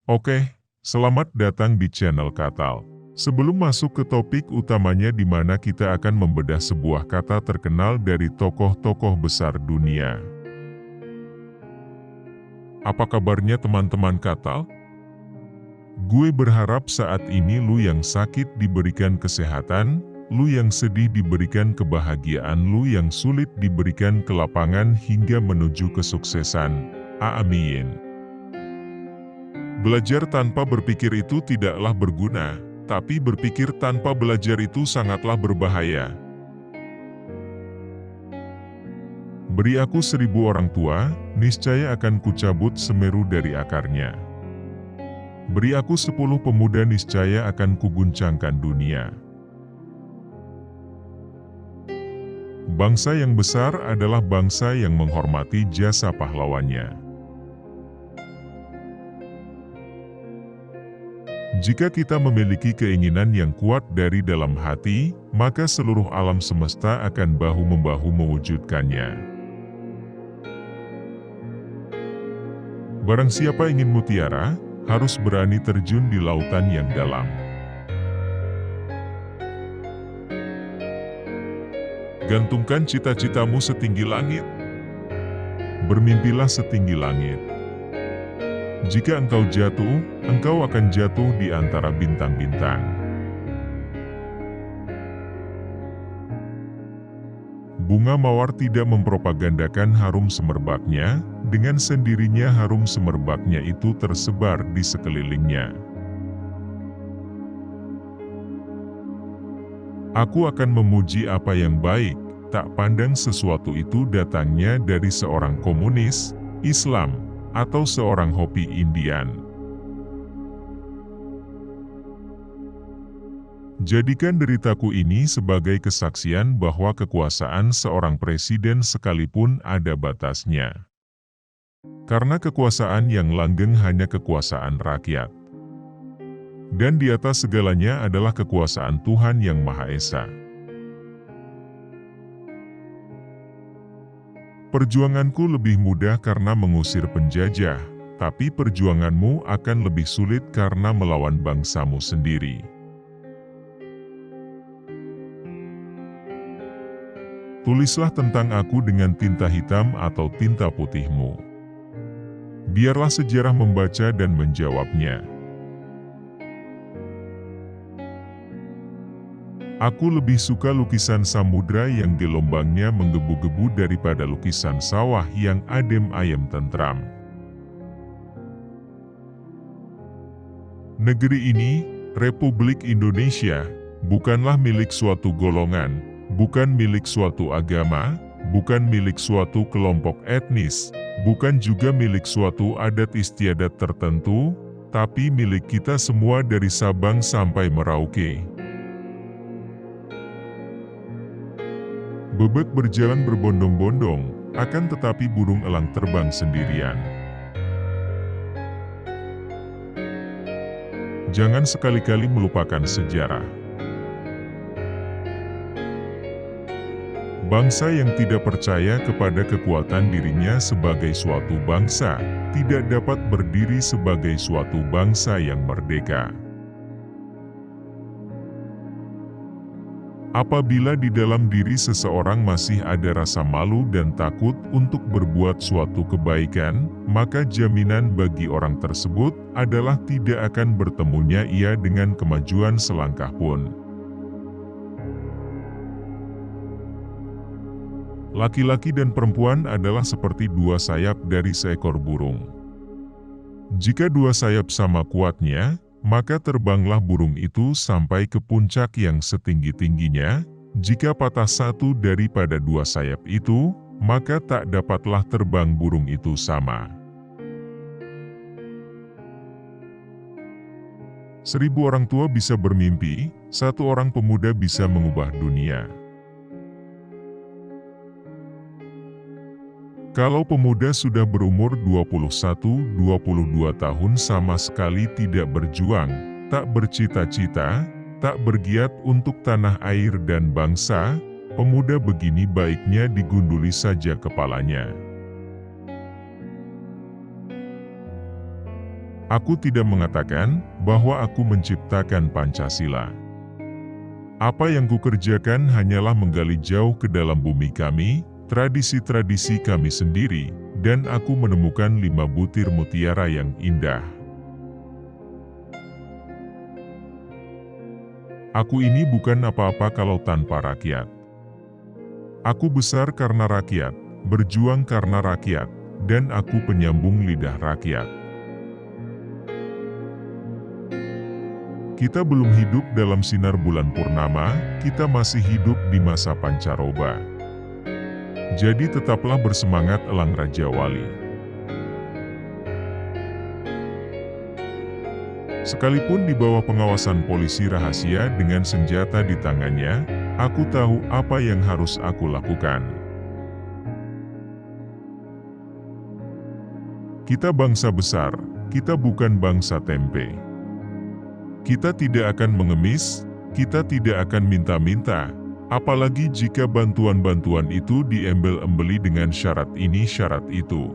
Oke, selamat datang di channel Katal. Sebelum masuk ke topik utamanya di mana kita akan membedah sebuah kata terkenal dari tokoh-tokoh besar dunia. Apa kabarnya teman-teman Katal? Gue berharap saat ini lu yang sakit diberikan kesehatan, lu yang sedih diberikan kebahagiaan, lu yang sulit diberikan kelapangan hingga menuju kesuksesan. Amin. Belajar tanpa berpikir itu tidaklah berguna, tapi berpikir tanpa belajar itu sangatlah berbahaya. Beri aku 1000 orang tua, niscaya akan kucabut Semeru dari akarnya. Beri aku 10 pemuda, niscaya akan kuguncangkan dunia. Bangsa yang besar adalah bangsa yang menghormati jasa pahlawannya. Jika kita memiliki keinginan yang kuat dari dalam hati, maka seluruh alam semesta akan bahu-membahu mewujudkannya. Barang siapa ingin mutiara, harus berani terjun di lautan yang dalam. Gantungkan cita-citamu setinggi langit. Bermimpilah setinggi langit. Jika engkau jatuh, engkau akan jatuh di antara bintang-bintang. Bunga mawar tidak mempropagandakan harum semerbaknya, dengan sendirinya harum semerbaknya itu tersebar di sekelilingnya. Aku akan memuji apa yang baik, tak pandang sesuatu itu datangnya dari seorang komunis, Islam, atau seorang Hopi Indian. Jadikan deritaku ini sebagai kesaksian bahwa kekuasaan seorang presiden sekalipun ada batasnya. Karena kekuasaan yang langgeng hanya kekuasaan rakyat. Dan di atas segalanya adalah kekuasaan Tuhan yang Maha Esa. Perjuanganku lebih mudah karena mengusir penjajah, tapi perjuanganmu akan lebih sulit karena melawan bangsamu sendiri. Tulislah tentang aku dengan tinta hitam atau tinta putihmu. Biarlah sejarah membaca dan menjawabnya. Aku lebih suka lukisan samudra yang gelombangnya menggebu-gebu daripada lukisan sawah yang adem ayem tentram. Negeri ini, Republik Indonesia, bukanlah milik suatu golongan, bukan milik suatu agama, bukan milik suatu kelompok etnis, bukan juga milik suatu adat istiadat tertentu, tapi milik kita semua dari Sabang sampai Merauke. Bebek berjalan berbondong-bondong, akan tetapi burung elang terbang sendirian. Jangan sekali-kali melupakan sejarah. Bangsa yang tidak percaya kepada kekuatan dirinya sebagai suatu bangsa, tidak dapat berdiri sebagai suatu bangsa yang merdeka. Apabila di dalam diri seseorang masih ada rasa malu dan takut untuk berbuat suatu kebaikan, maka jaminan bagi orang tersebut adalah tidak akan bertemunya ia dengan kemajuan selangkah pun. Laki-laki dan perempuan adalah seperti dua sayap dari seekor burung. Jika dua sayap sama kuatnya, maka terbanglah burung itu sampai ke puncak yang setinggi-tingginya. Jika patah satu daripada dua sayap itu, maka tak dapatlah terbang burung itu sama. 1000 orang tua bisa bermimpi, 1 orang pemuda bisa mengubah dunia. Kalau pemuda sudah berumur 21-22 tahun sama sekali tidak berjuang, tak bercita-cita, tak bergiat untuk tanah air dan bangsa, pemuda begini baiknya digunduli saja kepalanya. Aku tidak mengatakan bahwa aku menciptakan Pancasila. Apa yang kukerjakan hanyalah menggali jauh ke dalam bumi kami, tradisi-tradisi kami sendiri, dan aku menemukan 5 butir mutiara yang indah. Aku ini bukan apa-apa kalau tanpa rakyat. Aku besar karena rakyat, berjuang karena rakyat, dan aku penyambung lidah rakyat. Kita belum hidup dalam sinar bulan purnama, kita masih hidup di masa pancaroba. Jadi tetaplah bersemangat elang Raja Wali. Sekalipun di bawah pengawasan polisi rahasia dengan senjata di tangannya, aku tahu apa yang harus aku lakukan. Kita bangsa besar, kita bukan bangsa tempe. Kita tidak akan mengemis, kita tidak akan minta-minta, apalagi jika bantuan-bantuan itu diembel-embeli dengan syarat ini syarat itu.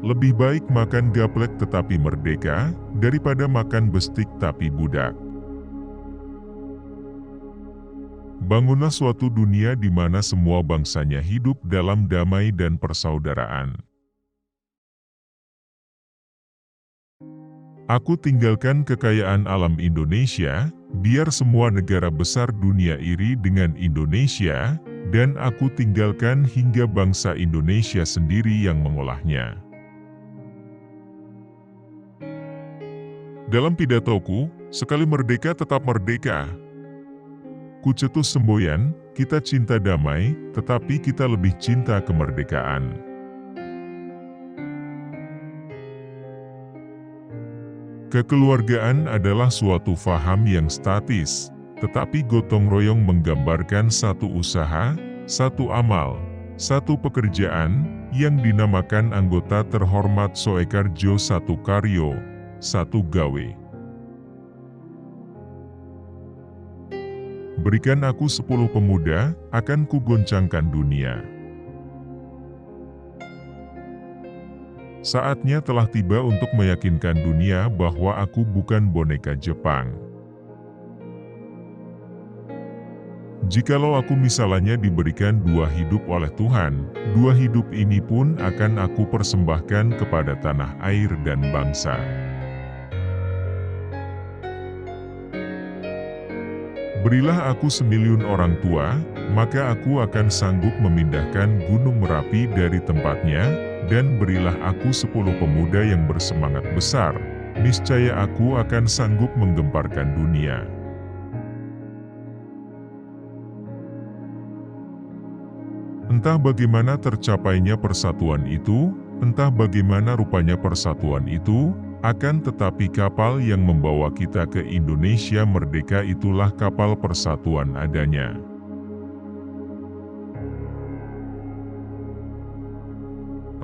Lebih baik makan gaplek tetapi merdeka, daripada makan bestik tapi budak. Bangunlah suatu dunia di mana semua bangsanya hidup dalam damai dan persaudaraan. Aku tinggalkan kekayaan alam Indonesia, biar semua negara besar dunia iri dengan Indonesia, dan aku tinggalkan hingga bangsa Indonesia sendiri yang mengolahnya. Dalam pidatoku, sekali merdeka tetap merdeka. Ku cetus semboyan, kita cinta damai, tetapi kita lebih cinta kemerdekaan. Kekeluargaan adalah suatu faham yang statis, tetapi gotong royong menggambarkan satu usaha, satu amal, satu pekerjaan, yang dinamakan anggota terhormat Soekarjo satu karyo, satu gawe. Berikan aku 10 pemuda, akan kugoncangkan dunia. Saatnya telah tiba untuk meyakinkan dunia bahwa aku bukan boneka Jepang. Jikalau aku misalnya diberikan 2 hidup oleh Tuhan, 2 hidup ini pun akan aku persembahkan kepada tanah air dan bangsa. Berilah aku 1.000.000 orang tua, maka aku akan sanggup memindahkan Gunung Merapi dari tempatnya, dan berilah aku 10 pemuda yang bersemangat besar, niscaya aku akan sanggup menggemparkan dunia. Entah bagaimana tercapainya persatuan itu, entah bagaimana rupanya persatuan itu, akan tetapi kapal yang membawa kita ke Indonesia merdeka itulah kapal persatuan adanya.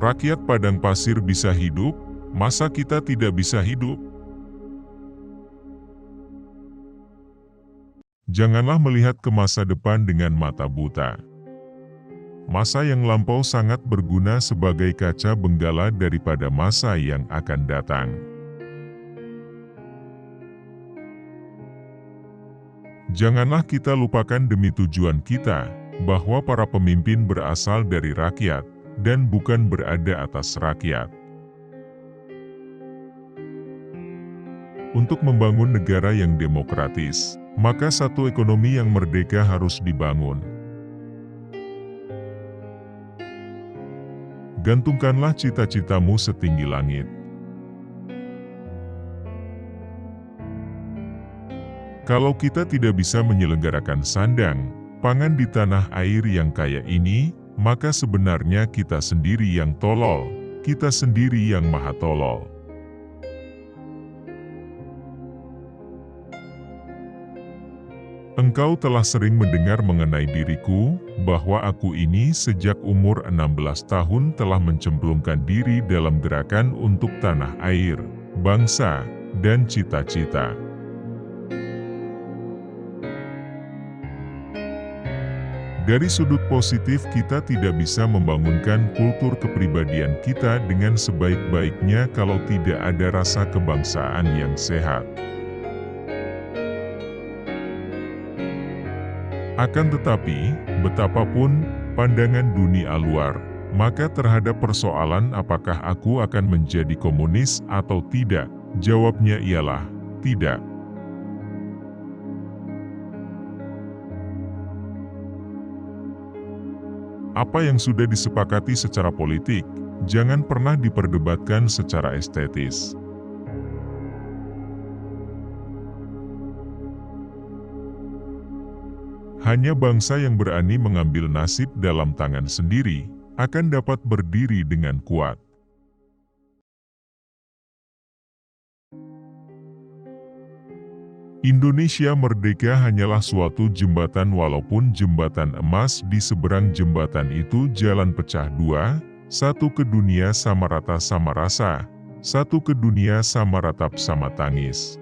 Rakyat padang pasir bisa hidup, masa kita tidak bisa hidup? Janganlah melihat ke masa depan dengan mata buta. Masa yang lampau sangat berguna sebagai kaca benggala daripada masa yang akan datang. Janganlah kita lupakan demi tujuan kita, bahwa para pemimpin berasal dari rakyat, dan bukan berada atas rakyat. Untuk membangun negara yang demokratis, maka satu ekonomi yang merdeka harus dibangun. Gantungkanlah cita-citamu setinggi langit. Kalau kita tidak bisa menyelenggarakan sandang, pangan di tanah air yang kaya ini, maka sebenarnya kita sendiri yang tolol, kita sendiri yang maha tolol. Engkau telah sering mendengar mengenai diriku, bahwa aku ini sejak umur 16 tahun telah mencemplungkan diri dalam gerakan untuk tanah air, bangsa, dan cita-cita. Dari sudut positif, kita tidak bisa membangunkan kultur kepribadian kita dengan sebaik-baiknya kalau tidak ada rasa kebangsaan yang sehat. Akan tetapi, betapapun pandangan dunia luar, maka terhadap persoalan apakah aku akan menjadi komunis atau tidak, jawabnya ialah tidak. Apa yang sudah disepakati secara politik, jangan pernah diperdebatkan secara estetis. Hanya bangsa yang berani mengambil nasib dalam tangan sendiri, akan dapat berdiri dengan kuat. Indonesia merdeka hanyalah suatu jembatan, walaupun jembatan emas di seberang jembatan itu jalan pecah dua, satu ke dunia sama rata sama rasa, satu ke dunia sama ratap sama tangis.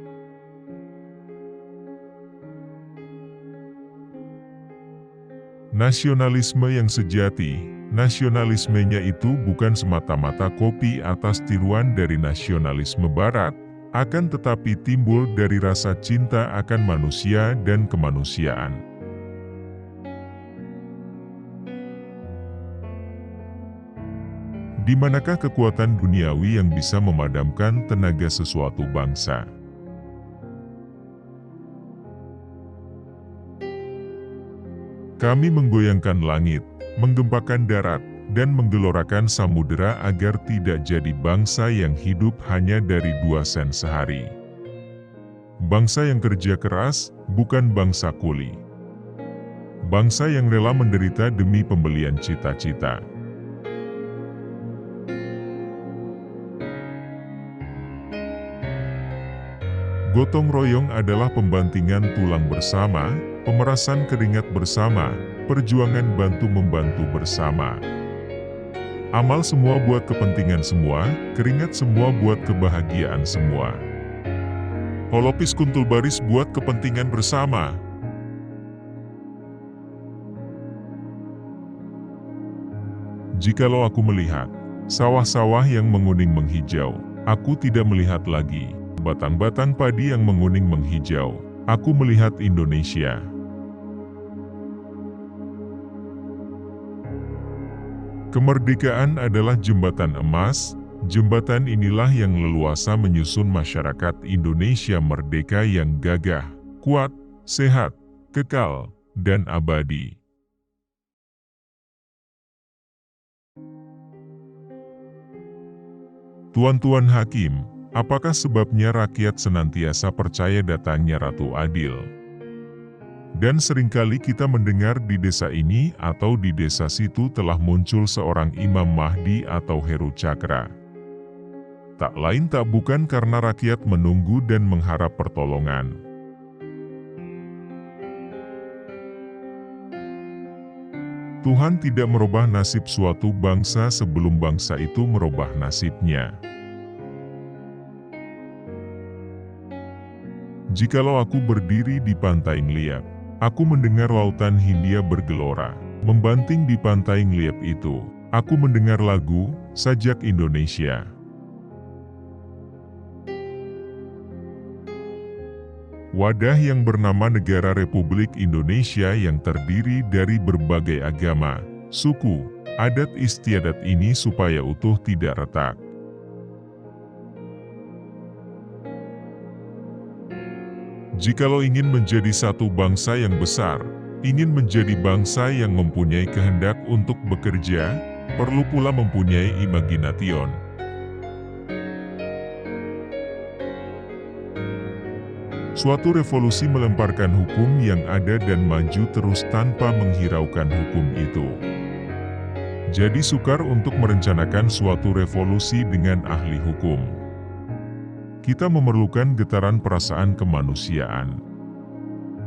Nasionalisme yang sejati, nasionalismenya itu bukan semata-mata kopi atas tiruan dari nasionalisme barat, akan tetapi timbul dari rasa cinta akan manusia dan kemanusiaan. Di manakah kekuatan duniawi yang bisa memadamkan tenaga sesuatu bangsa? Kami menggoyangkan langit, menggempakan darat, dan menggelorakan samudera agar tidak jadi bangsa yang hidup hanya dari 2 sen sehari. Bangsa yang kerja keras, bukan bangsa kuli. Bangsa yang rela menderita demi pembelian cita-cita. Gotong royong adalah pembantingan tulang bersama, pemerasan keringat bersama, perjuangan bantu-membantu bersama. Amal semua buat kepentingan semua, keringat semua buat kebahagiaan semua. Holopis kuntul baris buat kepentingan bersama. Jikalau aku melihat sawah-sawah yang menguning menghijau, aku tidak melihat lagi batang-batang padi yang menguning menghijau, aku melihat Indonesia. Kemerdekaan adalah jembatan emas, jembatan inilah yang leluasa menyusun masyarakat Indonesia merdeka yang gagah, kuat, sehat, kekal, dan abadi. Tuan-tuan hakim, apakah sebabnya rakyat senantiasa percaya datangnya Ratu Adil? Dan seringkali kita mendengar di desa ini atau di desa situ telah muncul seorang Imam Mahdi atau Heru Cakra. Tak lain tak bukan karena rakyat menunggu dan mengharap pertolongan. Tuhan tidak merubah nasib suatu bangsa sebelum bangsa itu merubah nasibnya. Jikalau aku berdiri di pantai Ngeliat, aku mendengar lautan Hindia bergelora, membanting di pantai Ngeliat itu. Aku mendengar lagu, Sajak Indonesia. Wadah yang bernama Negara Republik Indonesia yang terdiri dari berbagai agama, suku, adat istiadat ini supaya utuh tidak retak. Jikalau ingin menjadi satu bangsa yang besar, ingin menjadi bangsa yang mempunyai kehendak untuk bekerja, perlu pula mempunyai imagination. Suatu revolusi melemparkan hukum yang ada dan maju terus tanpa menghiraukan hukum itu. Jadi sukar untuk merencanakan suatu revolusi dengan ahli hukum. Kita memerlukan getaran perasaan kemanusiaan.